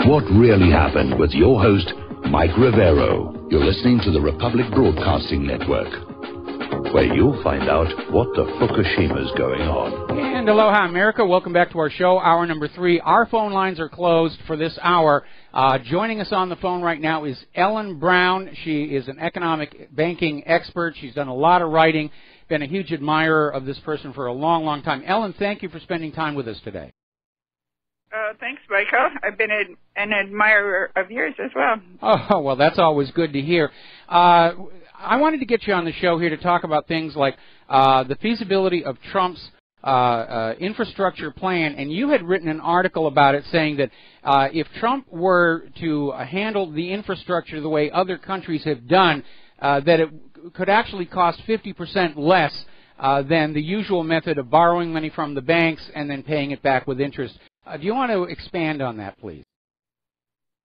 what really happened with your host, Mike Rivero. You're listening to the Republic Broadcasting Network, where you'll find out what the Fukushima's going on. And aloha, America. Welcome back to our show, hour number 3. Our phone lines are closed for this hour. Joining us on the phone right now is Ellen Brown. She is an economic banking expert. She's done a lot of writing, been a huge admirer of this person for a long, long time. Ellen, thank you for spending time with us today. Thanks, Michael. I've been an admirer of yours as well. Oh, well, that's always good to hear. I wanted to get you on the show here to talk about things like the feasibility of Trump's infrastructure plan, and you had written an article about it saying that if Trump were to handle the infrastructure the way other countries have done, that it could actually cost 50% less than the usual method of borrowing money from the banks and then paying it back with interest. Do you want to expand on that, please?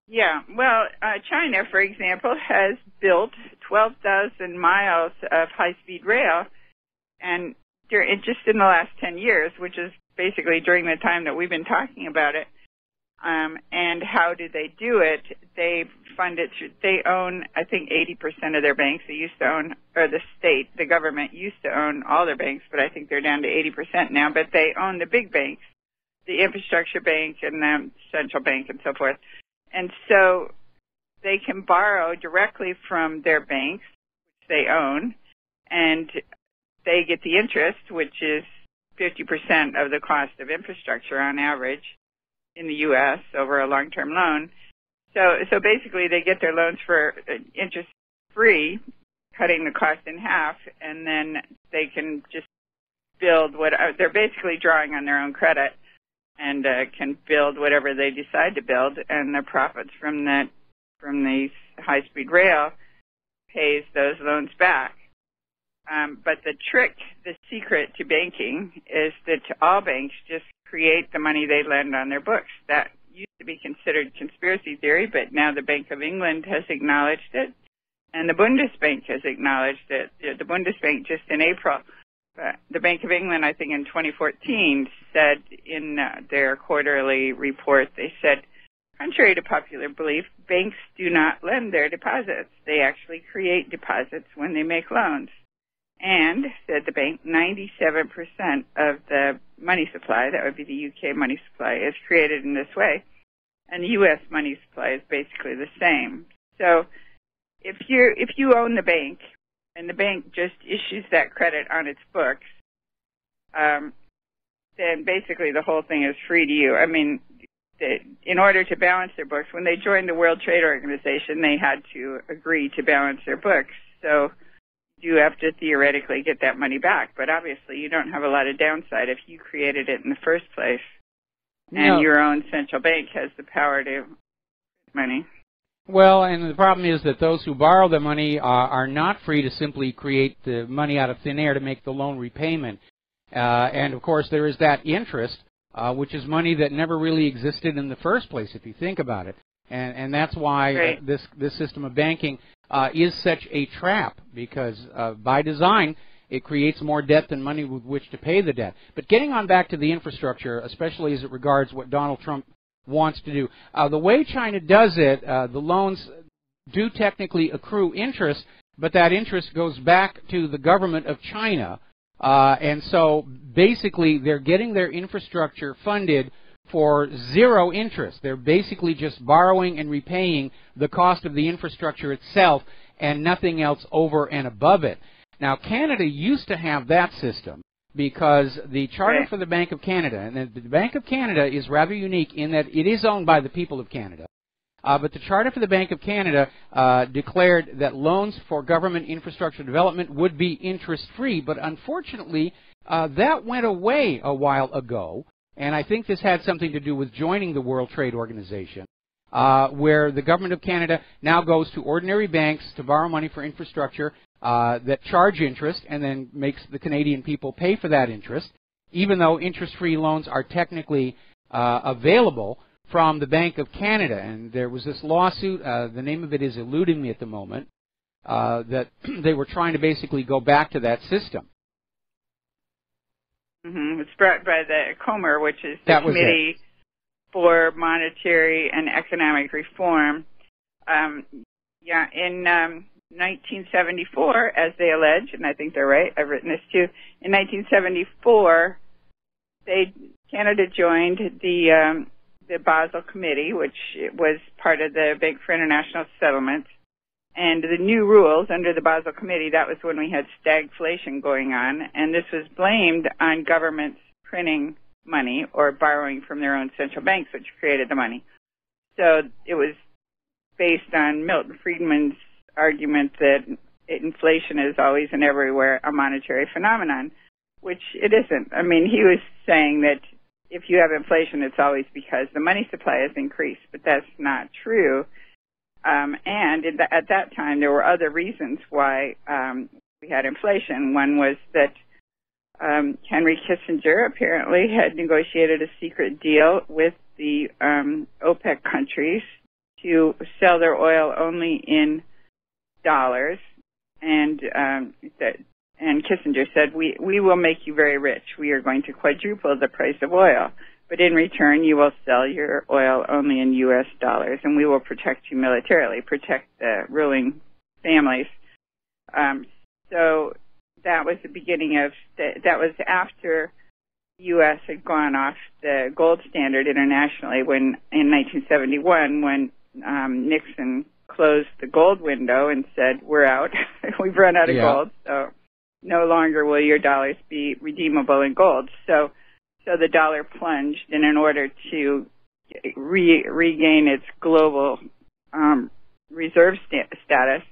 Yeah, well, China, for example, has built 12,000 miles of high-speed rail, and just in the last 10 years, which is basically during the time that we've been talking about it. And how do they do it? They fund it through, they own, I think, 80% of their banks. They used to own, or the state, the government used to own all their banks, but I think they're down to 80% now. But they own the big banks, the infrastructure bank and the central bank and so forth. And so they can borrow directly from their banks, which they own, and they get the interest, which is 50% of the cost of infrastructure on average in the U.S. over a long-term loan. So basically they get their loans for interest-free, cutting the cost in half, and then they can just build what they're basically drawing on their own credit, and can build whatever they decide to build, and the profits from the high-speed rail pays those loans back. But the trick, the secret to banking is that all banks just create the money they lend on their books. That used to be considered conspiracy theory, but now the Bank of England has acknowledged it, and the Bundesbank has acknowledged it. The Bundesbank just in April. The Bank of England, I think in 2014, said in their quarterly report, they said, contrary to popular belief, banks do not lend their deposits. They actually create deposits when they make loans. And, said the bank, 97% of the money supply, that would be the UK money supply, is created in this way. And the US money supply is basically the same. So if you own the bank, and the bank just issues that credit on its books, then basically the whole thing is free to you. I mean, in order to balance their books, when they joined the World Trade Organization, they had to agree to balance their books. So you have to theoretically get that money back. But obviously you don't have a lot of downside if you created it in the first place. And your own central bank has the power to money. Well, and the problem is that those who borrow the money are not free to simply create the money out of thin air to make the loan repayment. And, of course, there is that interest, which is money that never really existed in the first place, if you think about it. And that's why this system of banking is such a trap, because by design it creates more debt than money with which to pay the debt. But getting on back to the infrastructure, especially as it regards what Donald Trump wants to do. The way China does it, the loans do technically accrue interest, but that interest goes back to the government of China. And so basically they're getting their infrastructure funded for zero interest. They're basically just borrowing and repaying the cost of the infrastructure itself and nothing else over and above it. Now, Canada used to have that system, because the charter for the Bank of Canada, and the Bank of Canada is rather unique in that it is owned by the people of Canada, but the charter for the Bank of Canada declared that loans for government infrastructure development would be interest-free, but unfortunately that went away a while ago, and I think this had something to do with joining the World Trade Organization, where the government of Canada now goes to ordinary banks to borrow money for infrastructure that charge interest and then makes the Canadian people pay for that interest, even though interest-free loans are technically available from the Bank of Canada. And there was this lawsuit, the name of it is eluding me at the moment, that they were trying to basically go back to that system. It's brought by the Comer, which is the committee for monetary and economic reform. In 1974, as they allege, and I think they're right, I've written this too, in 1974, Canada joined the Basel Committee, which was part of the Bank for International Settlements. And the new rules under the Basel Committee, that was when we had stagflation going on, and this was blamed on governments printing money or borrowing from their own central banks, which created the money. So it was based on Milton Friedman's argument that inflation is always and everywhere a monetary phenomenon, which it isn't. I mean, he was saying that if you have inflation, it's always because the money supply has increased, but that's not true. At that time, there were other reasons why we had inflation. One was that Henry Kissinger apparently had negotiated a secret deal with the OPEC countries to sell their oil only in dollars, and Kissinger said, we will make you very rich. We are going to quadruple the price of oil. But in return, you will sell your oil only in U.S. dollars, and we will protect you militarily, protect the ruling families. So that was the beginning of, that was after U.S. had gone off the gold standard internationally when, in 1971, when Nixon closed the gold window and said, we're out, we've run out of gold, so no longer will your dollars be redeemable in gold. So the dollar plunged, and in order to regain its global reserve status,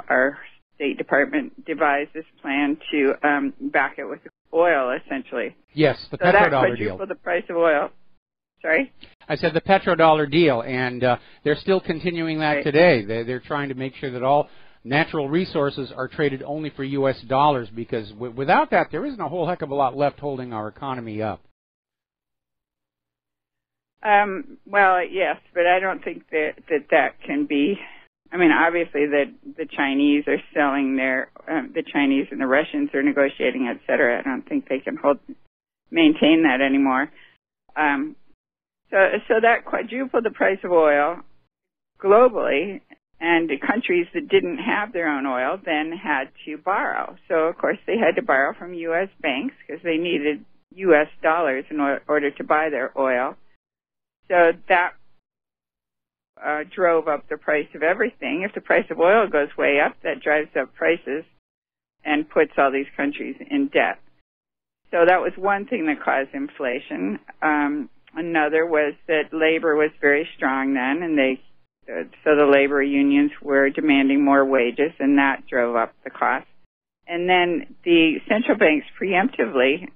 our State Department devised this plan to back it with oil, essentially. Yes, the petrodollar deal. So that quadrupled the price of oil. Sorry? I said the petrodollar deal, and they're still continuing that today. They're trying to make sure that all natural resources are traded only for U.S. dollars, because without that, there isn't a whole heck of a lot left holding our economy up. Well, yes, but I don't think that can be. I mean, obviously, the Chinese are selling the Chinese and the Russians are negotiating, et cetera. I don't think they can maintain that anymore. So that quadrupled the price of oil globally. And the countries that didn't have their own oil then had to borrow. So, of course, they had to borrow from U.S. banks because they needed U.S. dollars in order to buy their oil. So that drove up the price of everything. If the price of oil goes way up, that drives up prices and puts all these countries in debt. So that was one thing that caused inflation. Another was that labor was very strong then, and so the labor unions were demanding more wages, and that drove up the cost. And then the central banks preemptively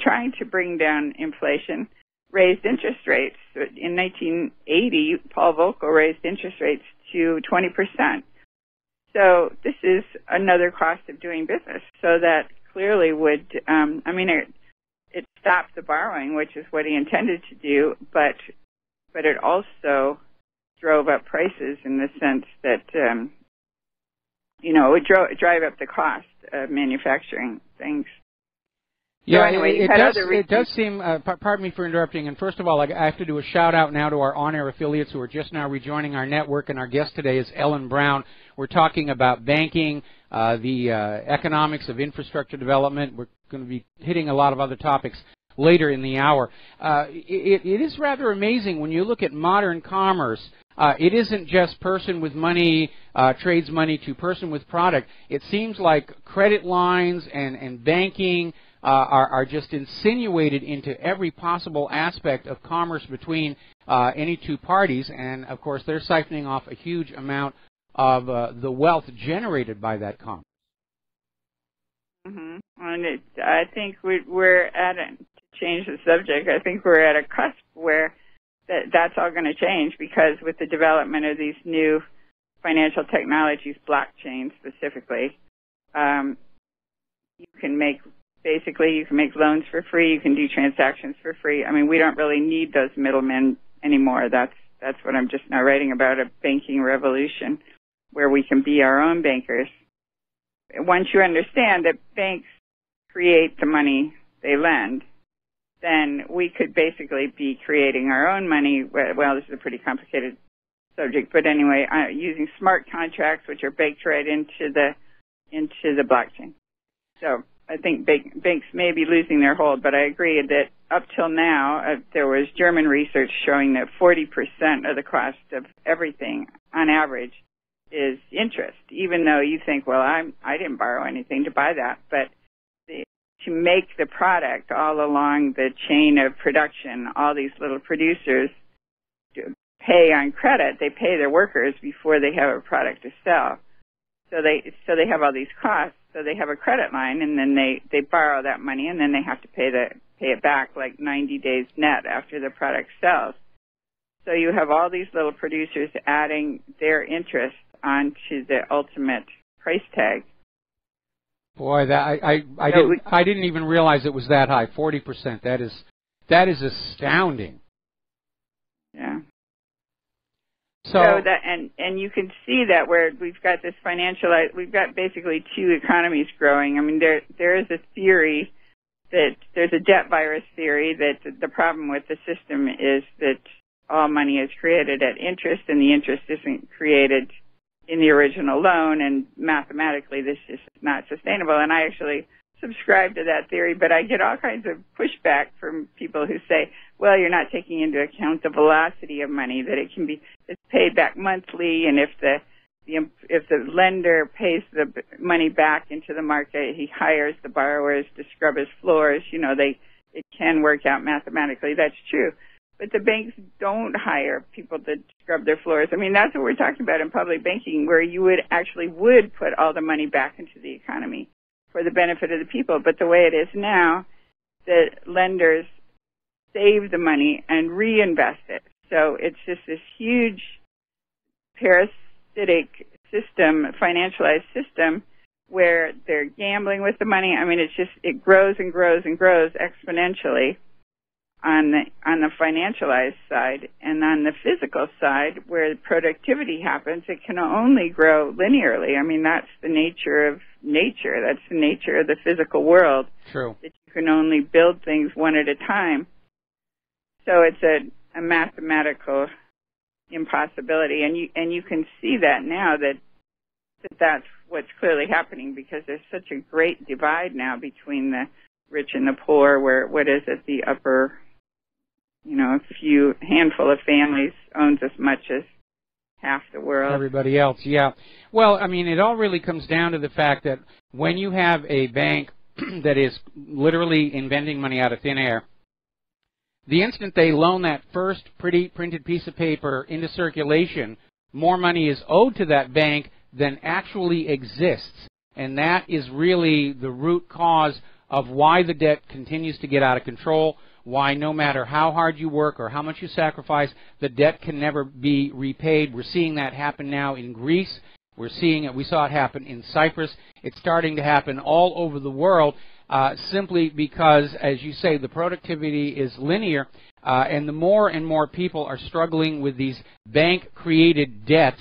trying to bring down inflation, raised interest rates. In 1980, Paul Volcker raised interest rates to 20%. So this is another cost of doing business. So that clearly would, it stopped the borrowing, which is what he intended to do, but it also drove up prices in the sense that, it would drive up the cost of manufacturing things. Yeah, so anyway, it does seem, pardon me for interrupting, and first of all, I have to do a shout-out now to our on-air affiliates who are just now rejoining our network, and our guest today is Ellen Brown. We're talking about banking, the economics of infrastructure development. We're going to be hitting a lot of other topics later in the hour. It is rather amazing when you look at modern commerce. It isn't just person with money trades money to person with product. It seems like credit lines and banking are just insinuated into every possible aspect of commerce between any two parties, and of course they're siphoning off a huge amount of the wealth generated by that commerce. Mm-hmm. And I think we're at to change the subject. I think we're at a cusp where that's all going to change, because with the development of these new financial technologies, blockchain specifically, you can make loans for free. You can do transactions for free. I mean, we don't really need those middlemen anymore. That's what I'm just now writing about, a banking revolution where we can be our own bankers. Once you understand that banks create the money they lend, then we could basically be creating our own money. Well, this is a pretty complicated subject, but anyway, using smart contracts, which are baked right into the blockchain. So I think banks may be losing their hold, but I agree that up till now, there was German research showing that 40% of the cost of everything, on average, is interest. Even though you think, well, I didn't borrow anything to buy that, but to make the product all along the chain of production, all these little producers pay on credit. They pay their workers before they have a product to sell. So they have all these costs. So they have a credit line, and then they borrow that money, and then they have to pay it back like 90 days net after the product sells. So you have all these little producers adding their interest onto the ultimate price tag. Boy, that I didn't even realize it was that high. 40%. That is astounding. Yeah. So that and you can see that where we've got this we've got basically two economies growing. I mean, there is a theory that there's a debt virus theory that the problem with the system is that all money is created at interest, and the interest isn't created in the original loan, and mathematically this is not sustainable. And I actually subscribe to that theory, but I get all kinds of pushback from people who say, well, you're not taking into account the velocity of money, that it's paid back monthly, and if the lender pays the money back into the market, he hires the borrowers to scrub his floors. It can work out mathematically. That's true. But the banks don't hire people to scrub their floors. I mean, that's what we're talking about in public banking, where you would put all the money back into the economy for the benefit of the people. But the way it is now, the lenders save the money and reinvest it. So it's just this huge parasitic system, financialized system, where they're gambling with the money. I mean, it grows and grows and grows exponentially on the financialized side. And on the physical side, where productivity happens, it can only grow linearly. I mean, that's the nature of nature. That's the nature of the physical world. True. That you can only build things one at a time. So it's a mathematical impossibility, and you can see that now that's what's clearly happening, because there's such a great divide now between the rich and the poor, where the upper, a handful of families owns as much as half the world. Everybody else, yeah. Well, I mean, it all really comes down to the fact that when you have a bank that is literally inventing money out of thin air, the instant they loan that first pretty printed piece of paper into circulation, more money is owed to that bank than actually exists. And that is really the root cause of why the debt continues to get out of control, why no matter how hard you work or how much you sacrifice, the debt can never be repaid. We're seeing that happen now in Greece. We're seeing it. We saw it happen in Cyprus. It's starting to happen all over the world. Simply because, as you say, the productivity is linear, and the more and more people are struggling with these bank-created debts,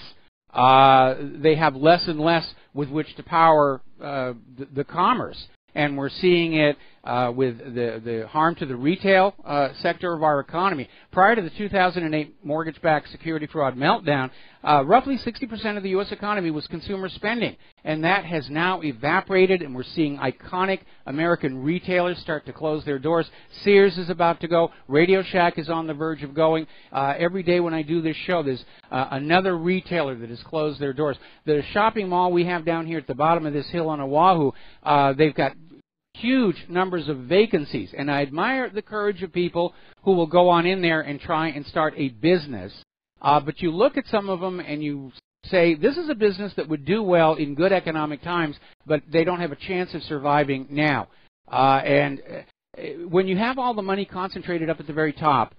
they have less and less with which to power the commerce. And we're seeing it with the harm to the retail sector of our economy. Prior to the 2008 mortgage-backed security fraud meltdown, roughly 60% of the U.S. economy was consumer spending. And that has now evaporated, and we're seeing iconic American retailers start to close their doors. Sears is about to go. Radio Shack is on the verge of going. Every day when I do this show, there's another retailer that has closed their doors. The shopping mall we have down here at the bottom of this hill on Oahu, they've got huge numbers of vacancies, and I admire the courage of people who will go on in there and try and start a business. But you look at some of them and you say, this is a business that would do well in good economic times, but they don't have a chance of surviving now. And when you have all the money concentrated up at the very top,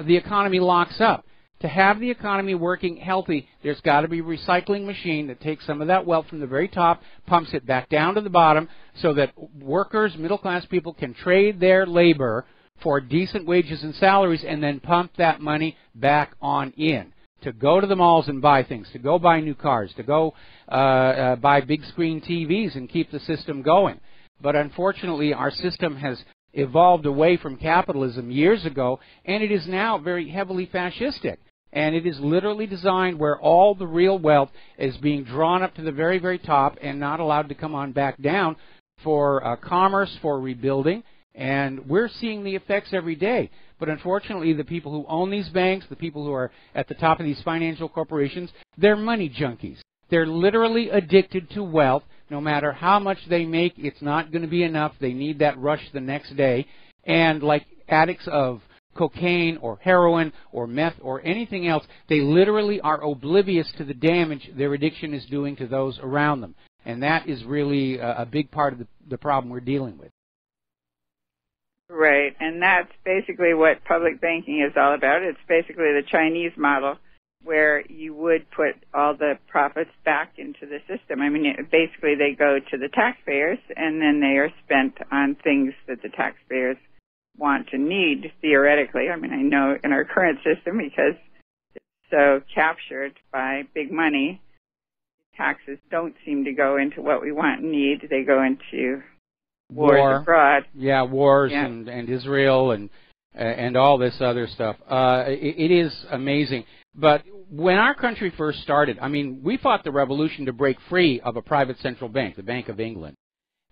the economy locks up. To have the economy working healthy, there's got to be a recycling machine that takes some of that wealth from the very top, pumps it back down to the bottom, so that workers, middle-class people, can trade their labor for decent wages and salaries, and then pump that money back on in to go to the malls and buy things, to go buy new cars, to go buy big-screen TVs and keep the system going. But unfortunately, our system has evolved away from capitalism years ago, and it is now very heavily fascistic. And it is literally designed where all the real wealth is being drawn up to the very, very top and not allowed to come on back down for commerce, for rebuilding. And we're seeing the effects every day. But unfortunately, the people who own these banks, the people who are at the top of these financial corporations, they're money junkies. They're literally addicted to wealth. No matter how much they make, it's not going to be enough. They need that rush the next day. And like addicts of cocaine or heroin or meth or anything else, they literally are oblivious to the damage their addiction is doing to those around them. And that is really a big part of the problem we're dealing with. Right, and that's basically what public banking is all about. It's basically the Chinese model where you would put all the profits back into the system. I mean, basically they go to the taxpayers, and then they are spent on things that the taxpayers want to need, theoretically. I mean, I know in our current system, because it's so captured by big money, taxes don't seem to go into what we want and need. They go into wars abroad. Yeah, wars. Yeah. And Israel and all this other stuff. It is amazing. But when our country first started, I mean, we fought the revolution to break free of a private central bank, the Bank of England.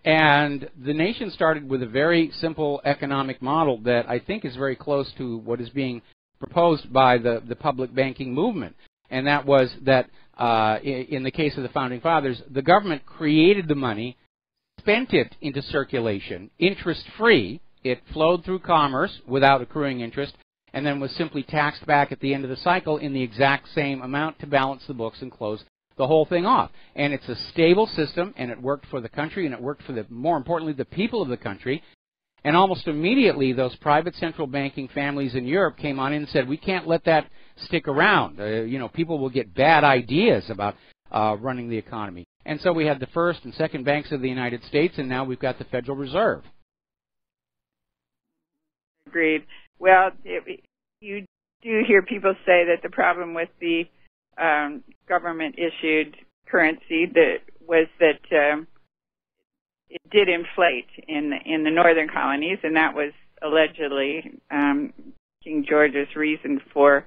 And the nation started with a very simple economic model that I think is very close to what is being proposed by the public banking movement. And that was that in the case of the Founding Fathers, the government created the money, spent it into circulation, interest-free. It flowed through commerce without accruing interest, and then was simply taxed back at the end of the cycle in the exact same amount to balance the books and close the whole thing off. And it's a stable system, and it worked for the country, and it worked for, more importantly, the people of the country. And almost immediately, those private central banking families in Europe came on in and said, we can't let that stick around. People will get bad ideas about running the economy. And so we had the first and second banks of the United States, and now we've got the Federal Reserve. Agreed. Well, you do hear people say that the problem with the government-issued currency was that it did inflate in the northern colonies, and that was allegedly King George's reason for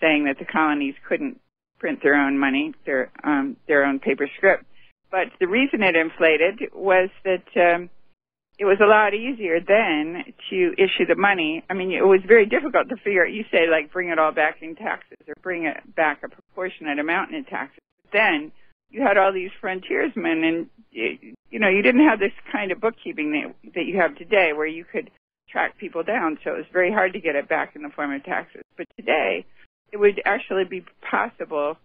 saying that the colonies couldn't print their own money, their own paper script. But the reason it inflated was that it was a lot easier then to issue the money. I mean, it was very difficult to figure out. You say, like, bring it all back in taxes or bring it back a proportionate amount in taxes. But then you had all these frontiersmen, and, you didn't have this kind of bookkeeping that you have today where you could track people down. So it was very hard to get it back in the form of taxes. But today, it would actually be possible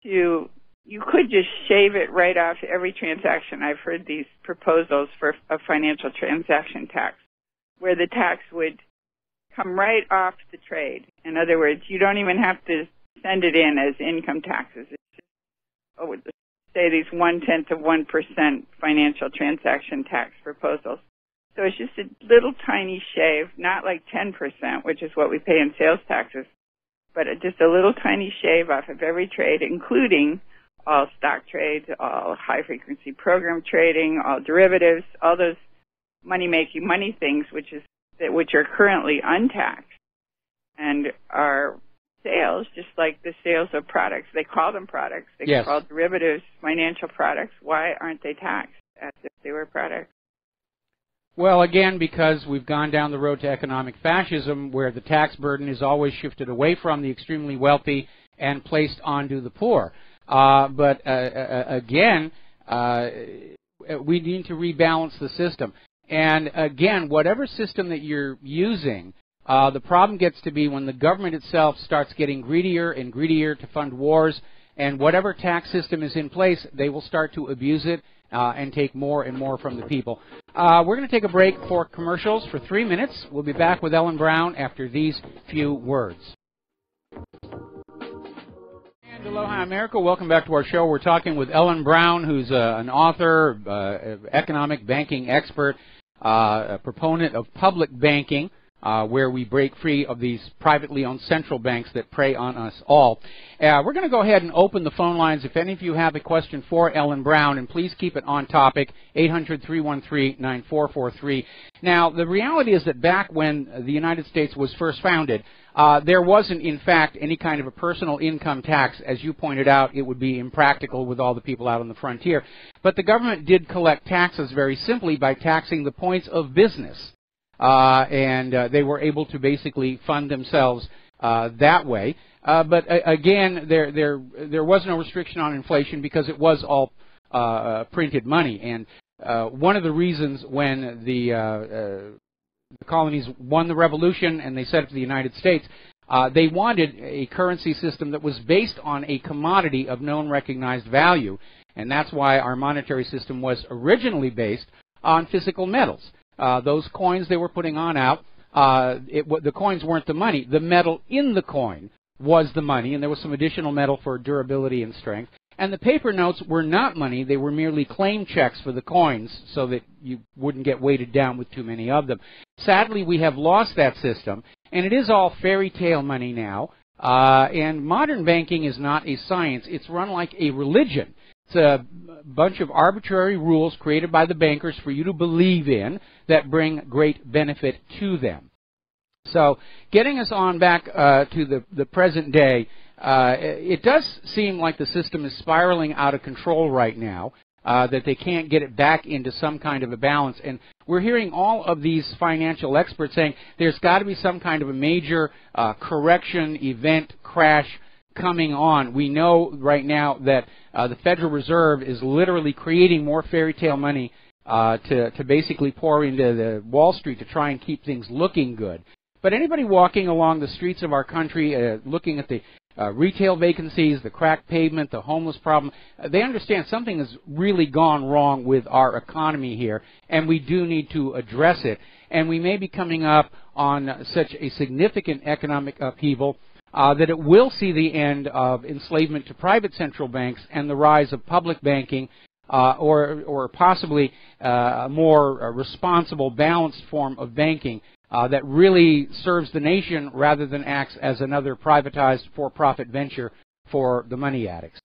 you could just shave it right off every transaction. I've heard these proposals for a financial transaction tax, where the tax would come right off the trade. In other words, you don't even have to send it in as income taxes. It's just, say, these 0.1% financial transaction tax proposals. So it's just a little tiny shave, not like 10%, which is what we pay in sales taxes, but just a little tiny shave off of every trade, including all stock trades, all high-frequency program trading, all derivatives, all those money-making money things, which are currently untaxed, and are sales, just like the sales of products. They call them products. They call derivatives financial products. Why aren't they taxed as if they were products? Well, again, because we've gone down the road to economic fascism, where the tax burden is always shifted away from the extremely wealthy and placed onto the poor. But again, we need to rebalance the system. And again, whatever system that you're using, the problem gets to be when the government itself starts getting greedier and greedier to fund wars, and whatever tax system is in place, they will start to abuse it and take more and more from the people. We're going to take a break for commercials for 3 minutes. We'll be back with Ellen Brown after these few words. And aloha, America. Welcome back to our show. We're talking with Ellen Brown, who's an author, economic banking expert, a proponent of public banking. where we break free of these privately owned central banks that prey on us all. We're going to go ahead and open the phone lines. If any of you have a question for Ellen Brown, and please keep it on topic, 800-313-9443. Now, the reality is that back when the United States was first founded, there wasn't, in fact, any kind of a personal income tax. As you pointed out, it would be impractical with all the people out on the frontier. But the government did collect taxes very simply by taxing the points of business. And they were able to basically fund themselves that way. But again, there was no restriction on inflation because it was all printed money. And one of the reasons when the colonies won the revolution and they set up the United States, they wanted a currency system that was based on a commodity of known recognized value. And that's why our monetary system was originally based on physical metals. Those coins they were putting on out, the coins weren't the money. The metal in the coin was the money, and there was some additional metal for durability and strength. And the paper notes were not money. They were merely claim checks for the coins so that you wouldn't get weighted down with too many of them. Sadly, we have lost that system, and it is all fairy tale money now. And modern banking is not a science. It's run like a religion. It's a bunch of arbitrary rules created by the bankers for you to believe in that bring great benefit to them. So getting us on back to the present day, it does seem like the system is spiraling out of control right now, that they can't get it back into some kind of a balance. And we're hearing all of these financial experts saying there's got to be some kind of a major correction, event, crash coming on. We know right now that the Federal Reserve is literally creating more fairy tale money to basically pour into the Wall Street to try and keep things looking good. But anybody walking along the streets of our country, looking at the retail vacancies, the cracked pavement, the homeless problem, they understand something has really gone wrong with our economy here, and we do need to address it. And we may be coming up on such a significant economic upheaval that it will see the end of enslavement to private central banks and the rise of public banking, or possibly a more responsible, balanced form of banking that really serves the nation rather than acts as another privatized for-profit venture for the money addicts.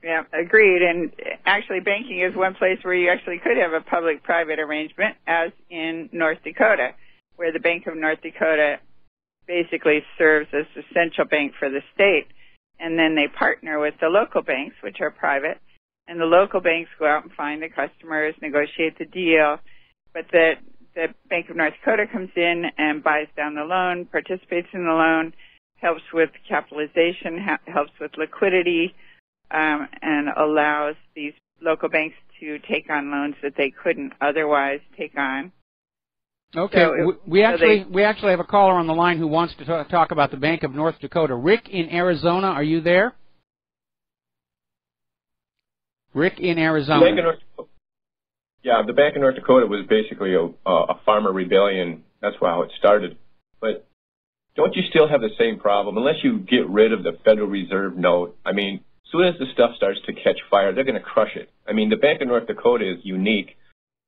Yeah, agreed. And actually, banking is one place where you actually could have a public-private arrangement, as in North Dakota, where the Bank of North Dakota basically serves as the central bank for the state, and then they partner with the local banks, which are private, and the local banks go out and find the customers, negotiate the deal, but the Bank of North Dakota comes in and buys down the loan, participates in the loan, helps with capitalization, helps with liquidity, and allows these local banks to take on loans that they couldn't otherwise take on. Okay, so we actually have a caller on the line who wants to talk about the Bank of North Dakota. Rick in Arizona, are you there? Rick in Arizona. The Bank of North Dakota was basically a farmer rebellion. That's how it started. But don't you still have the same problem? Unless you get rid of the Federal Reserve note, I mean, as soon as the stuff starts to catch fire, they're going to crush it. I mean, the Bank of North Dakota is unique.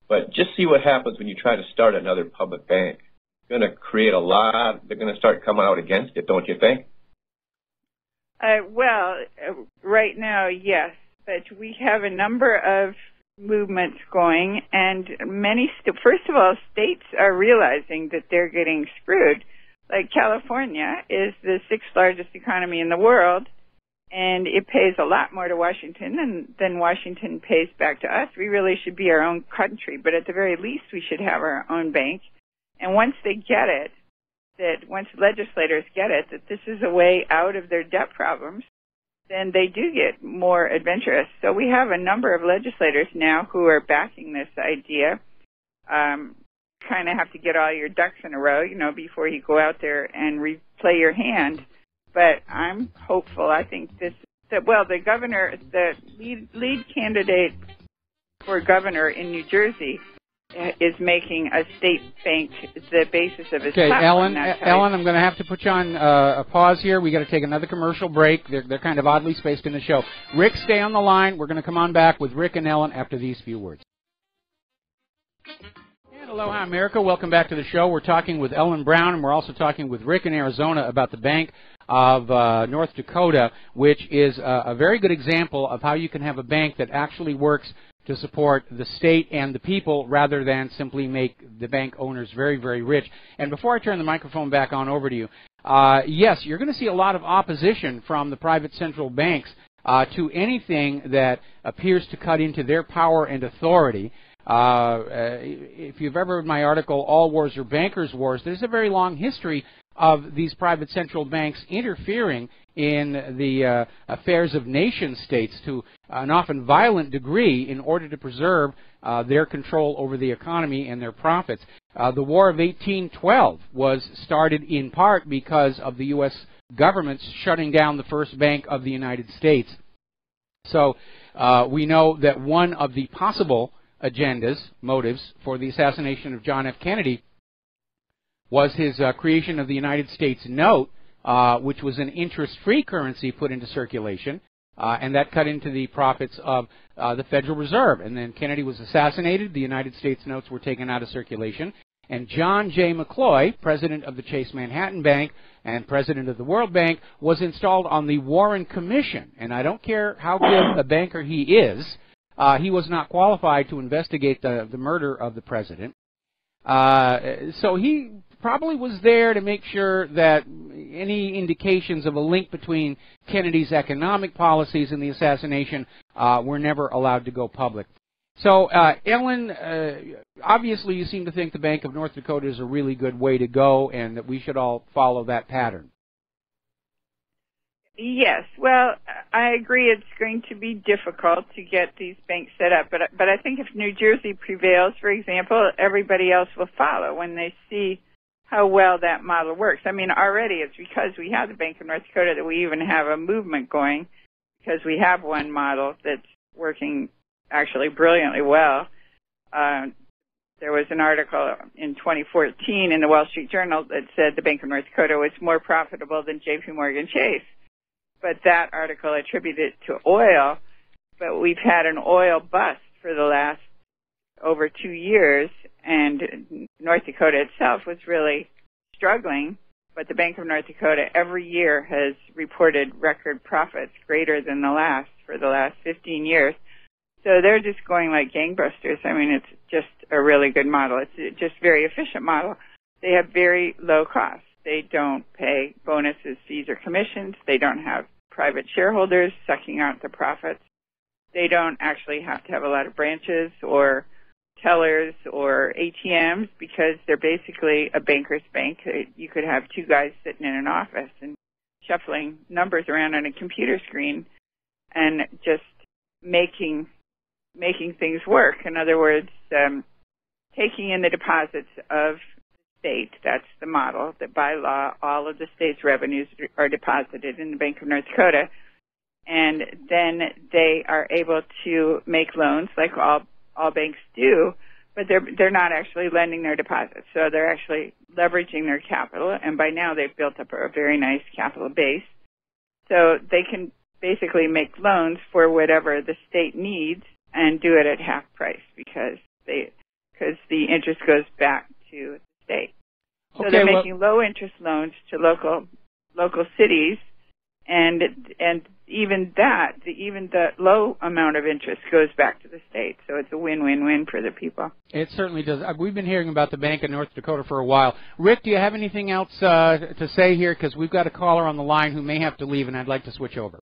But just see what happens when you try to start another public bank. It's going to create a lot. They're going to start coming out against it, don't you think? Right now, yes. But we have a number of movements going, and first of all, states are realizing that they're getting screwed. Like California is the 6th largest economy in the world, and it pays a lot more to Washington than Washington pays back to us. We really should be our own country, but at the very least we should have our own bank. And once they get it, once legislators get it, that this is a way out of their debt problems, then they do get more adventurous. So we have a number of legislators now who are backing this idea. Kind of have to get all your ducks in a row, before you go out there and play your hand. But I'm hopeful. I think the governor, the lead candidate for governor in New Jersey is making a state bank the basis of his platform. Ellen, I'm going to have to put you on a pause here. We got to take another commercial break. They're kind of oddly spaced in the show. Rick, stay on the line. We're going to come on back with Rick and Ellen after these few words. Aloha, America. Welcome back to the show. We're talking with Ellen Brown, and we're also talking with Rick in Arizona about the Bank of North Dakota, which is a very good example of how you can have a bank that actually works to support the state and the people rather than simply make the bank owners very, very rich. And before I turn the microphone back on over to you, yes, you're going to see a lot of opposition from the private central banks to anything that appears to cut into their power and authority. If you've ever read my article, All Wars Are Bankers' Wars, there's a very long history of these private central banks interfering in the affairs of nation-states to an often violent degree in order to preserve their control over the economy and their profits. The War of 1812 was started in part because of the U.S. government's shutting down the first bank of the United States. So we know that one of the possible motives for the assassination of John F. Kennedy was his creation of the United States note, which was an interest-free currency put into circulation, and that cut into the profits of the Federal Reserve. And then Kennedy was assassinated, the United States notes were taken out of circulation, and John J. McCloy, president of the Chase Manhattan Bank and president of the World Bank, was installed on the Warren Commission. And I don't care how good a banker he is, he was not qualified to investigate the murder of the president. So he probably was there to make sure that any indications of a link between Kennedy's economic policies and the assassination were never allowed to go public. So, Ellen, obviously you seem to think the Bank of North Dakota is a really good way to go and that we should all follow that pattern. Yes, well, I agree it's going to be difficult to get these banks set up, but I think if New Jersey prevails, for example, everybody else will follow when they see how well that model works. I mean, already it's because we have the Bank of North Dakota that we even have a movement going, because we have one model that's working actually brilliantly well. There was an article in 2014 in the Wall Street Journal that said the Bank of North Dakota was more profitable than JP Morgan Chase. But that article attributed it to oil, but we've had an oil bust for the last over 2 years, and North Dakota itself was really struggling, but the Bank of North Dakota every year has reported record profits greater than the last for the last 15 years. So they're just going like gangbusters. I mean, it's just a really good model. It's just a very efficient model. They have very low costs. They don't pay bonuses, fees, or commissions. They don't have private shareholders sucking out the profits. They don't actually have to have a lot of branches or tellers or ATMs because they're basically a banker's bank. You could have two guys sitting in an office and shuffling numbers around on a computer screen and just making things work. In other words, taking in the deposits of state, that's the model, that by law all of the state's revenues are deposited in the Bank of North Dakota, and then they are able to make loans like all banks do, but they're not actually lending their deposits. So they're actually leveraging their capital, and by now they've built up a very nice capital base. So they can basically make loans for whatever the state needs and do it at half price because the interest goes back to the state. So they're making low interest loans to local cities, and even the low amount of interest goes back to the state. So it's a win-win-win for the people. It certainly does. We've been hearing about the Bank of North Dakota for a while. Rick, do you have anything else to say here? Because we've got a caller on the line who may have to leave, and I'd like to switch over.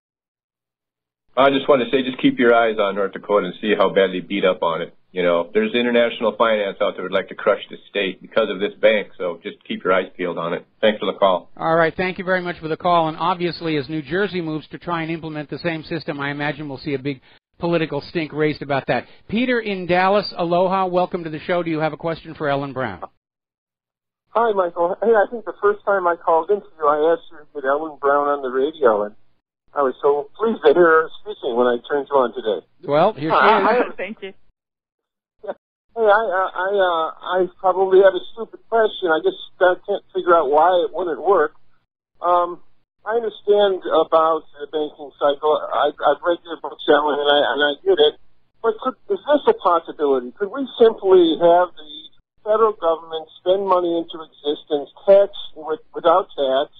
I just want to say, just keep your eyes on North Dakota and see how bad they beat up on it. You know, there's international finance out there who would like to crush the state because of this bank, so just keep your eyes peeled on it. Thanks for the call. All right, thank you very much for the call. And obviously, as New Jersey moves to try and implement the same system, I imagine we'll see a big political stink raised about that. Peter in Dallas, aloha, welcome to the show. Do you have a question for Ellen Brown? Hi, Michael. Hey, I think the first time I called into you, I asked you to get Ellen Brown on the radio, and I was so pleased to hear her speaking when I turned you on today. Well, here she is. Thank you. Hey, I probably have a stupid question. I just can't figure out why it wouldn't work. I understand about the banking cycle. I've read your book, Ellen, and I get it. But is this a possibility? Could we simply have the federal government spend money into existence, tax without tax,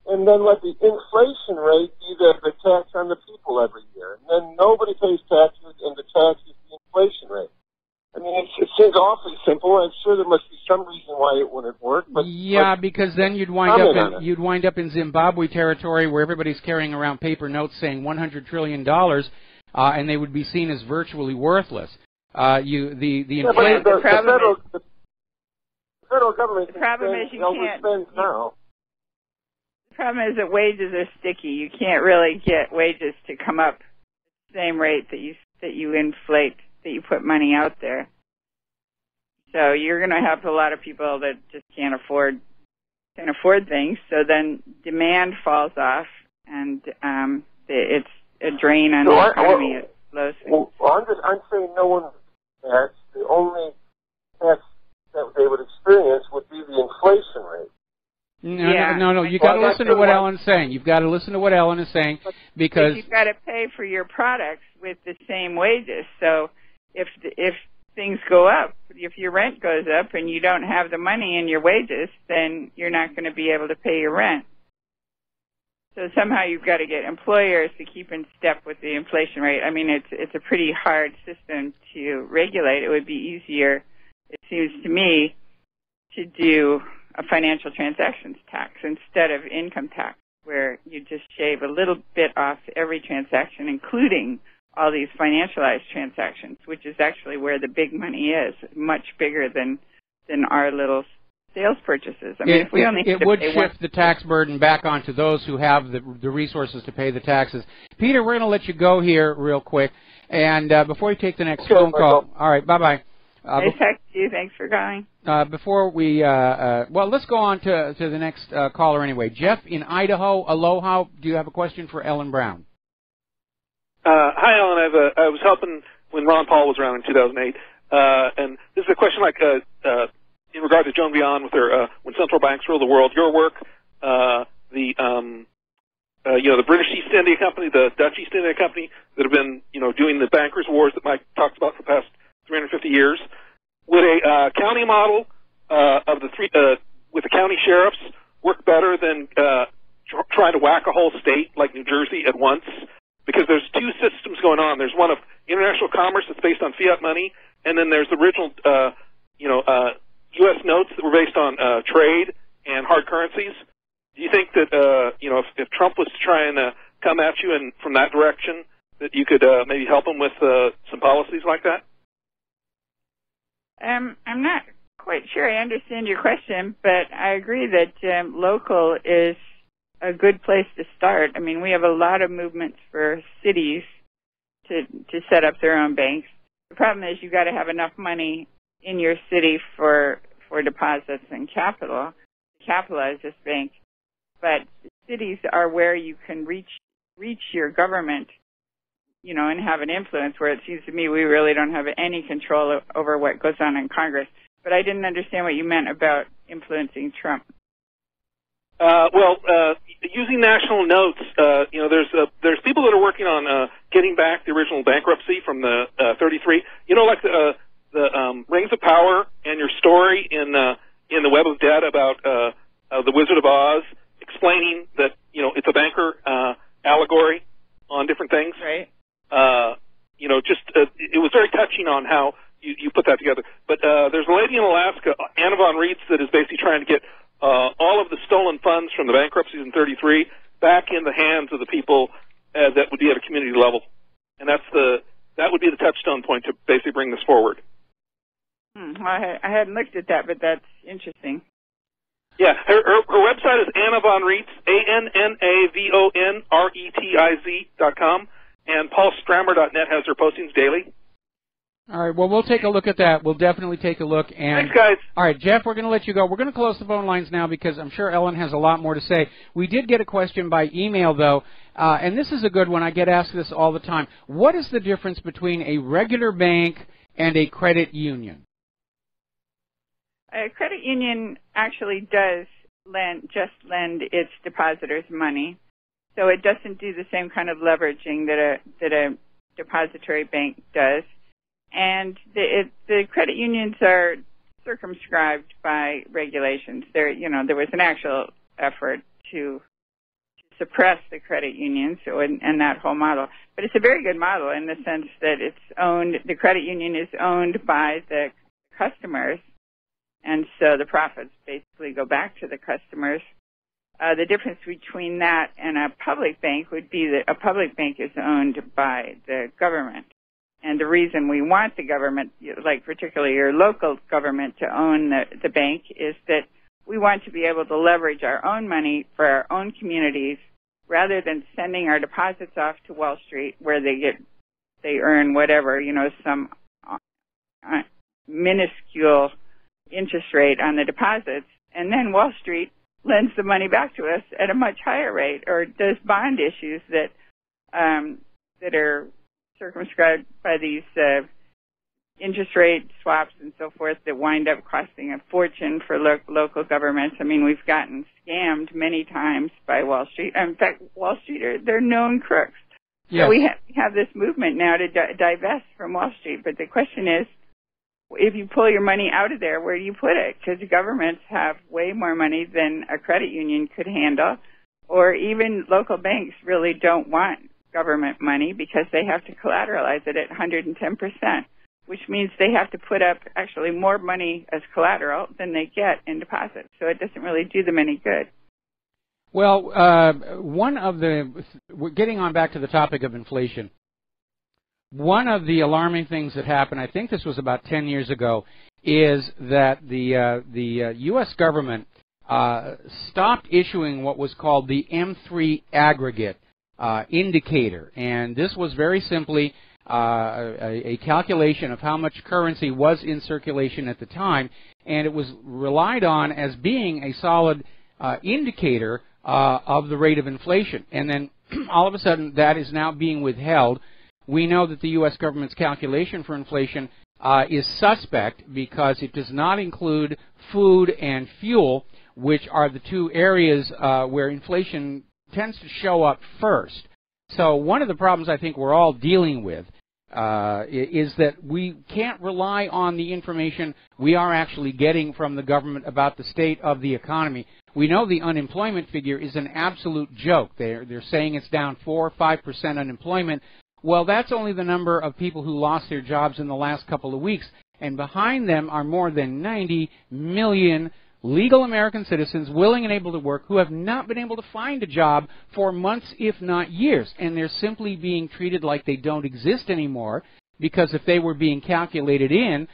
and then let the inflation rate be the tax on the people every year. And then nobody pays taxes, and the tax is the inflation rate. I mean, it seems awfully simple. I'm sure there must be some reason why it wouldn't work. But yeah, because then you'd wind up in Zimbabwe territory where everybody's carrying around paper notes saying $100 trillion, and they would be seen as virtually worthless. The federal government overspends now. The problem is that wages are sticky. You can't really get wages to come up the same rate that you inflate, that you put money out there. So you're going to have a lot of people that just can't afford things. So then demand falls off, and it's a drain on the economy. It slows things. Well, I'm saying no one tax. The only tax that they would experience would be the inflation rate. No. You got to listen to what Ellen's saying. You've got to listen to what Ellen is saying because you've got to pay for your products with the same wages. So if things go up, if your rent goes up and you don't have the money in your wages, then you're not going to be able to pay your rent. So somehow you've got to get employers to keep in step with the inflation rate. I mean, it's a pretty hard system to regulate. It would be easier, it seems to me, to do a financial transactions tax instead of income tax, where you just shave a little bit off every transaction, including all these financialized transactions, which is actually where the big money is, much bigger than our little sales purchases. I mean, it would shift the tax burden back onto those who have the resources to pay the taxes. Peter, we're going to let you go here real quick, and before we take the next phone call, all right, bye-bye. Nice talking to you. Thanks for calling. Before we, let's go on to the next caller anyway. Jeff in Idaho, aloha. Do you have a question for Ellen Brown? Hi, Ellen. I was helping when Ron Paul was around in 2008, and this is a question like in regard to Joan Beyond with her when central banks rule the world. Your work, the British East India Company, the Dutch East India Company that have been doing the bankers' wars that Mike talked about for the past 350 years. Would a county model of the three with the county sheriffs work better than trying to whack a whole state like New Jersey at once? Because there's two systems going on. There's one of international commerce that's based on fiat money, and then there's the original, U.S. notes that were based on trade and hard currencies. Do you think that, if Trump was trying to come at you and from that direction, that you could maybe help him with some policies like that? I'm not quite sure I understand your question, but I agree that local is a good place to start. I mean, we have a lot of movements for cities to set up their own banks. The problem is you've got to have enough money in your city for deposits and capital to capitalize this bank. But cities are where you can reach your government, and have an influence, where it seems to me we really don't have any control over what goes on in Congress. But I didn't understand what you meant about influencing Trump. Using national notes, there's people that are working on getting back the original bankruptcy from the 33. Like the Rings of Power and your story in the Web of Dead about the Wizard of Oz, explaining that it's a banker allegory on different things. Right. It was very touching on how you put that together. But there's a lady in Alaska, Anna von Reitz, that is basically trying to get all of the stolen funds from the bankruptcies in 33 back in the hands of the people that would be at a community level. And that would be the touchstone point to basically bring this forward. Well, I hadn't looked at that, but that's interesting. Yeah, her website is Anna von Reitz, ANNAVONRETIZ.com, and paulstrammer.net has her postings daily. All right, well, we'll take a look at that. We'll definitely take a look. And thanks, guys. All right, Jeff, we're going to let you go. We're going to close the phone lines now because I'm sure Ellen has a lot more to say. We did get a question by email, though, and this is a good one. I get asked this all the time. What is the difference between a regular bank and a credit union? A credit union actually does lend its depositors money, so it doesn't do the same kind of leveraging that a depository bank does. And the credit unions are circumscribed by regulations. There was an actual effort to suppress the credit unions and that whole model. But it's a very good model in the sense that the credit union is owned by the customers, and so the profits basically go back to the customers. The difference between that and a public bank would be that a public bank is owned by the government. And the reason we want the government, like particularly your local government, to own the bank is that we want to be able to leverage our own money for our own communities rather than sending our deposits off to Wall Street where they earn whatever, some minuscule interest rate on the deposits, and then Wall Street lends the money back to us at a much higher rate, or does bond issues that are circumscribed by these interest rate swaps and so forth that wind up costing a fortune for local governments. I mean, we've gotten scammed many times by Wall Street. In fact, Wall Street they're known crooks. Yes. So we have this movement now to divest from Wall Street. But the question is, if you pull your money out of there, where do you put it? Because governments have way more money than a credit union could handle, or even local banks really don't want government money because they have to collateralize it at 110%, which means they have to put up actually more money as collateral than they get in deposits. So it doesn't really do them any good. Well, we're getting on back to the topic of inflation. One of the alarming things that happened, I think this was about 10 years ago, is that the U.S. government stopped issuing what was called the M3 aggregate indicator. And this was very simply a calculation of how much currency was in circulation at the time, and it was relied on as being a solid indicator of the rate of inflation. And then all of a sudden that is now being withheld. We know that the U.S. government's calculation for inflation is suspect because it does not include food and fuel, which are the two areas where inflation tends to show up first. So one of the problems I think we're all dealing with is that we can't rely on the information we are actually getting from the government about the state of the economy. We know the unemployment figure is an absolute joke. They're saying it's down 4 or 5% unemployment. Well, that's only the number of people who lost their jobs in the last couple of weeks. And behind them are more than 90 million legal American citizens willing and able to work who have not been able to find a job for months, if not years. And they're simply being treated like they don't exist anymore, because if they were being calculated in,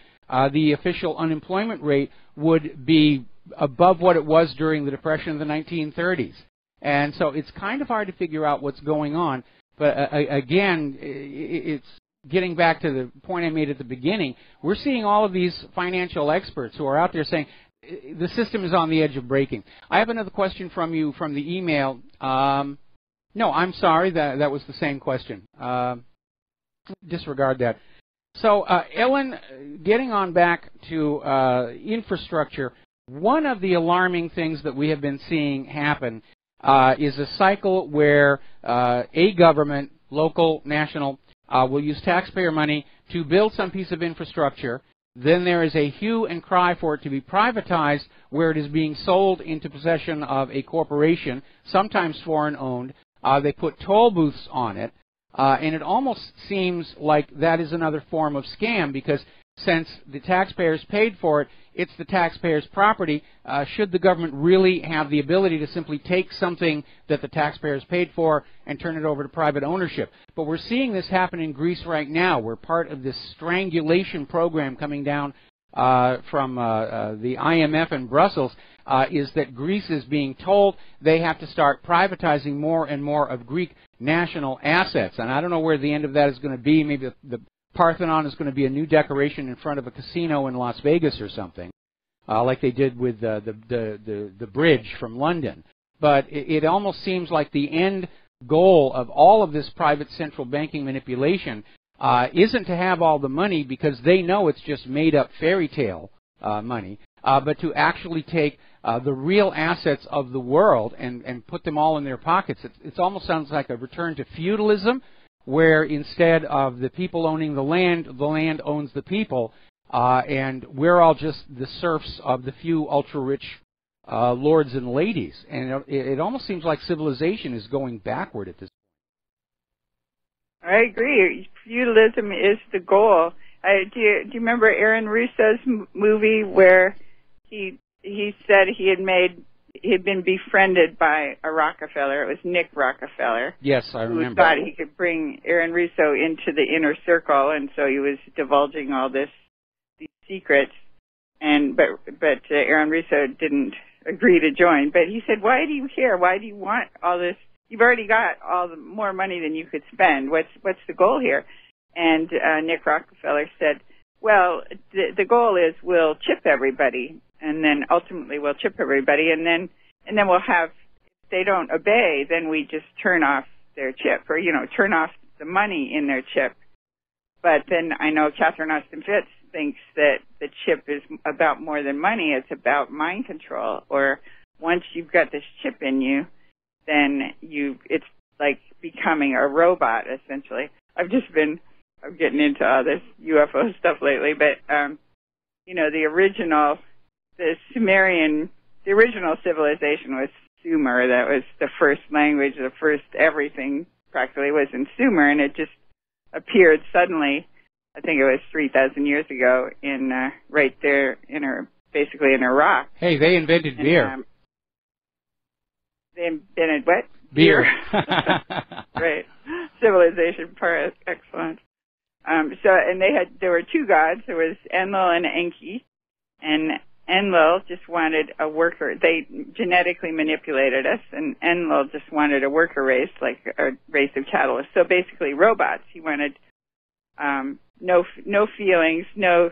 the official unemployment rate would be above what it was during the Depression of the 1930s. And so it's kind of hard to figure out what's going on. But again, it's getting back to the point I made at the beginning. We're seeing all of these financial experts who are out there saying the system is on the edge of breaking. I have another question from you from the email. No, I'm sorry, that was the same question. Disregard that. So, Ellen, getting on back to infrastructure, one of the alarming things that we have been seeing happen is a cycle where a government, local, national, will use taxpayer money to build some piece of infrastructure. Then there is a hue and cry for it to be privatized, where it is being sold into possession of a corporation, sometimes foreign-owned. They put toll booths on it, and it almost seems like that is another form of scam, because since the taxpayers paid for it, it's the taxpayers' property. Should the government really have the ability to simply take something that the taxpayers paid for and turn it over to private ownership? But we're seeing this happen in Greece right now. We're part of this strangulation program coming down from the IMF in Brussels, is that Greece is being told they have to start privatizing more and more of Greek national assets. And I don't know where the end of that is going to be. Maybe the Parthenon is going to be a new decoration in front of a casino in Las Vegas or something, like they did with the bridge from London. But it almost seems like the end goal of all of this private central banking manipulation isn't to have all the money, because they know it's just made-up fairy tale money, but to actually take the real assets of the world and put them all in their pockets. It almost sounds like a return to feudalism, where instead of the people owning the land owns the people. and we're all just the serfs of the few ultra-rich lords and ladies. And it almost seems like civilization is going backward at this point. I agree. Feudalism is the goal. Do you remember Aaron Russo's movie where he said he had been befriended by a Rockefeller? It was Nick Rockefeller. Yes, I remember. Who thought he could bring Aaron Russo into the inner circle, and so he was divulging all these secrets. But Aaron Russo didn't agree to join. But he said, "Why do you care? Why do you want all this? You've already got all the more money than you could spend. What's the goal here?" And Nick Rockefeller said, "Well, the goal is we'll chip everybody, and then ultimately we'll chip everybody, and then we'll have, if they don't obey, then we just turn off their chip, or turn off the money in their chip. But then I know Catherine Austin Fitts thinks that the chip is about more than money. It's about mind control. Or once you've got this chip in you, then it's like becoming a robot, essentially." I'm getting into all this UFO stuff lately, but the original civilization was Sumer. That was the first language. The first everything practically was in Sumer, and it just appeared suddenly. I think it was 3,000 years ago right there basically in Iraq. Hey, they invented beer. They invented what? Beer. Right. Civilization part, excellent. There were two gods. There was Enlil and Enki, and Enlil just wanted a worker. They genetically manipulated us, and Enlil just wanted a worker race, like a race of cattle. So basically robots. He wanted no feelings, no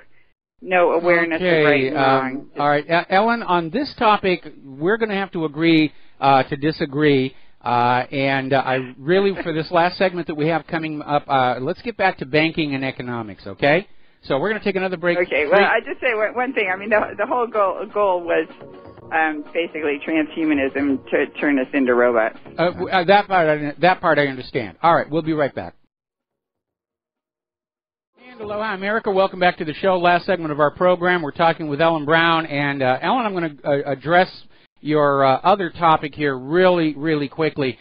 awareness of right and wrong. All right, Ellen, on this topic, we're going to have to agree to disagree. And I really, for this last segment that we have coming up, let's get back to banking and economics, okay? So we're going to take another break. Okay, well, I just say one thing. I mean, the whole goal was basically transhumanism to turn us into robots. That part I understand. All right, we'll be right back. And aloha, America. Welcome back to the show. Last segment of our program. We're talking with Ellen Brown. And Ellen, I'm going to address your other topic here really, really quickly.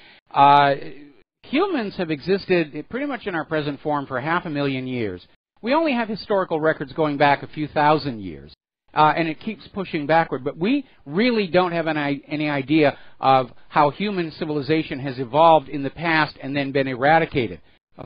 Humans have existed pretty much in our present form for 500,000 years. We only have historical records going back a few thousand years, and it keeps pushing backward. But we really don't have any idea of how human civilization has evolved in the past and then been eradicated.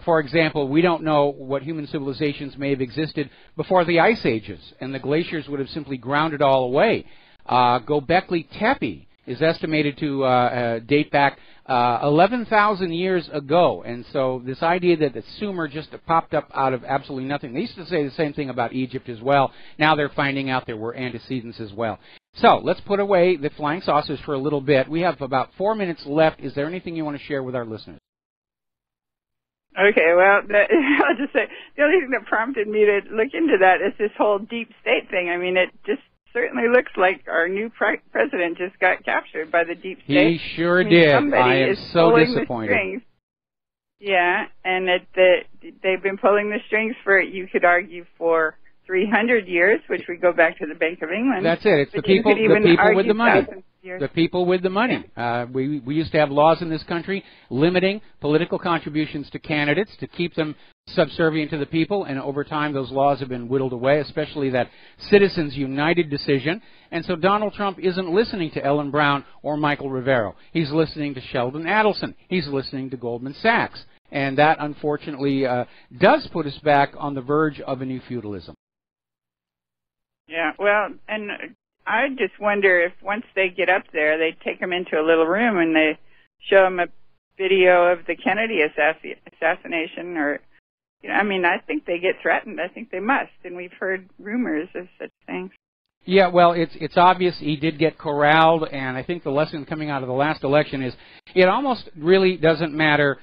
For example, we don't know what human civilizations may have existed before the ice ages, and the glaciers would have simply ground it all away. Göbekli Tepe is estimated to date back 11,000 years ago. And so this idea that the Sumer just popped up out of absolutely nothing. They used to say the same thing about Egypt as well. Now they're finding out there were antecedents as well. So let's put away the flying saucers for a little bit. We have about 4 minutes left. Is there anything you want to share with our listeners? Okay, well, I'll just say the only thing that prompted me to look into that is this whole deep state thing. I mean, it just certainly looks like our new president just got captured by the deep state. He sure did. I am so disappointed. Yeah, and they've been pulling the strings for, you could argue, for 300 years, which would go back to the Bank of England. That's it. It's the people with the money. The people with the money. We used to have laws in this country limiting political contributions to candidates to keep them subservient to the people, and over time those laws have been whittled away, especially that Citizens United decision. And so Donald Trump isn't listening to Ellen Brown or Michael Rivero. He's listening to Sheldon Adelson. He's listening to Goldman Sachs. And that, unfortunately, does put us back on the verge of a new feudalism. Yeah, well, and I just wonder if once they get up there, they take them into a little room and they show them a video of the Kennedy assassination, or, I mean, I think they get threatened. I think they must, and we've heard rumors of such things. Yeah, well, it's obvious he did get corralled, and I think the lesson coming out of the last election is it almost really doesn't matter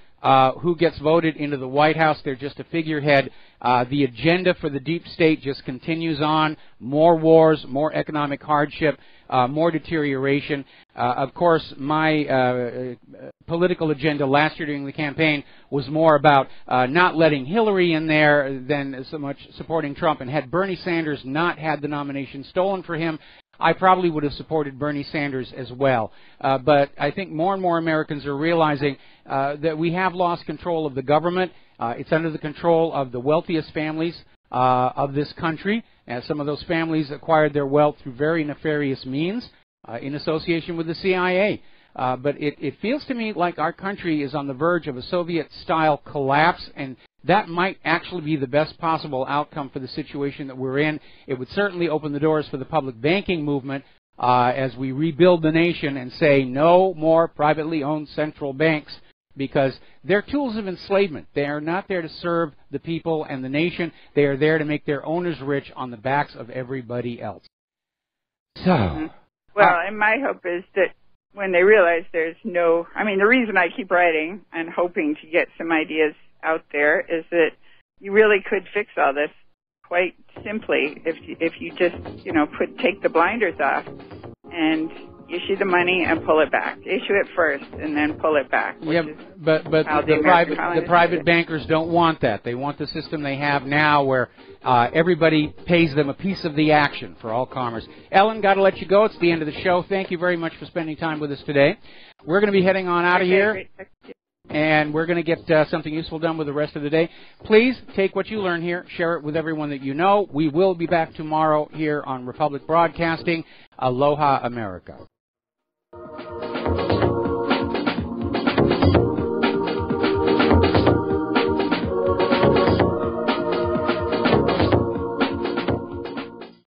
who gets voted into the White House. They're just a figurehead. The agenda for the deep state just continues on. More wars, more economic hardship, more deterioration. Of course, my political agenda last year during the campaign was more about not letting Hillary in there than so much supporting Trump. And had Bernie Sanders not had the nomination stolen for him, I probably would have supported Bernie Sanders as well. But I think more and more Americans are realizing that we have lost control of the government. It's under the control of the wealthiest families of this country. And some of those families acquired their wealth through very nefarious means in association with the CIA. But it feels to me like our country is on the verge of a Soviet-style collapse, and that might actually be the best possible outcome for the situation that we're in. It would certainly open the doors for the public banking movement as we rebuild the nation and say no more privately owned central banks, because they're tools of enslavement. They are not there to serve the people and the nation. They are there to make their owners rich on the backs of everybody else. So, well, and my hope is that when they realize there's no, I mean, the reason I keep writing and hoping to get some ideas out there is that you really could fix all this quite simply if you just, you know, take the blinders off and issue the money and pull it back. Issue it first and then pull it back. Yeah, but the private bankers don't want that. They want the system they have now where everybody pays them a piece of the action for all commerce. Ellen, got to let you go. It's the end of the show. Thank you very much for spending time with us today. We're going to be heading on out of here, and we're going to get something useful done with the rest of the day. Please take what you learn here, share it with everyone that you know. We will be back tomorrow here on Republic Broadcasting. Aloha, America.